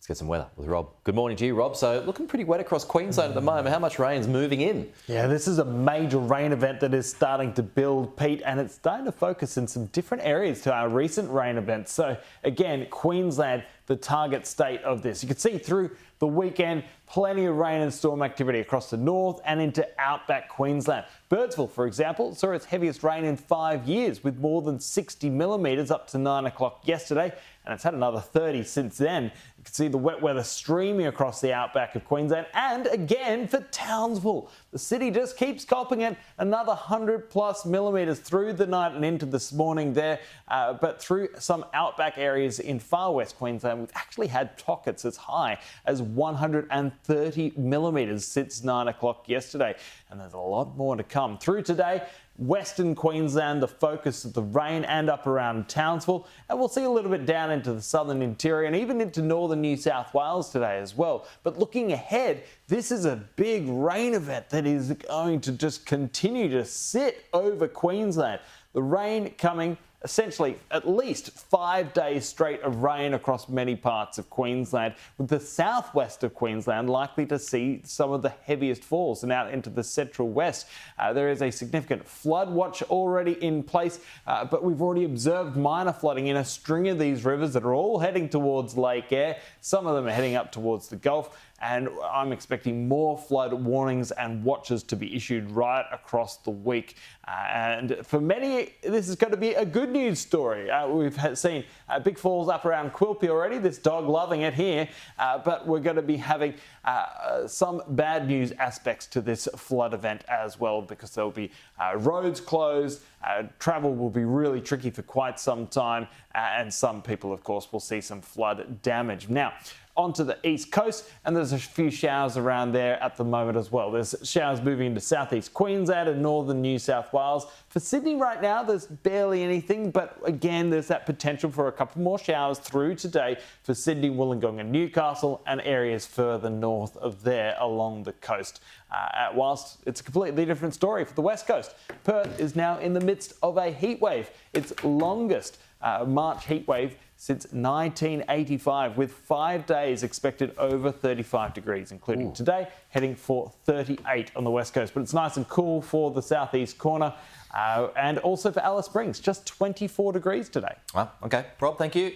Let's get some weather with Rob. Good morning to you, Rob. So looking pretty wet across Queensland at the moment. How much rain's moving in? Yeah, this is a major rain event that is starting to build, Pete, and it's starting to focus in some different areas to our recent rain events. So again, Queensland, the target state of this. You can see through the weekend, plenty of rain and storm activity across the north and into outback Queensland. Birdsville, for example, saw its heaviest rain in 5 years with more than 60 millimetres up to 9 o'clock yesterday, and it's had another 30 since then. You can see the wet weather streaming across the outback of Queensland, and again for Townsville. The city just keeps copping it, another 100 plus millimetres through the night and into this morning there, but through some outback areas in far west Queensland, we've actually had pockets as high as 130 millimetres since 9 o'clock yesterday, and there's a lot more to come through today. Western Queensland, the focus of the rain, and up around Townsville, and we'll see a little bit down into the southern interior and even into northern New South Wales today as well. But looking ahead, this is a big rain event that is going to just continue to sit over Queensland. The rain coming essentially at least 5 days straight of rain across many parts of Queensland, with the southwest of Queensland likely to see some of the heaviest falls, and out into the central west. There is a significant flood watch already in place, but we've already observed minor flooding in a string of these rivers that are all heading towards Lake Eyre. Some of them are heading up towards the Gulf, and I'm expecting more flood warnings and watches to be issued right across the week. And for many, this is going to be a good news story. We've seen big falls up around Quilpie already, this dog loving it here, but we're going to be having some bad news aspects to this flood event as well, because there'll be roads closed, travel will be really tricky for quite some time, and some people, of course, will see some flood damage. Now, onto the east coast, and there's a few showers around there at the moment as well. There's showers moving into southeast Queensland and northern New South Wales. For Sydney right now, there's barely anything, but again, there's that potential for a couple more showers through today for Sydney, Wollongong and Newcastle, and areas further north of there along the coast. Whilst it's a completely different story for the west coast. Perth is now in the midst of a heat wave, its longest March heat wave since 1985, with 5 days expected over 35 degrees, including today, heading for 38 on the west coast. But it's nice and cool for the southeast corner, and also for Alice Springs, just 24 degrees today. Well, okay. Rob, thank you.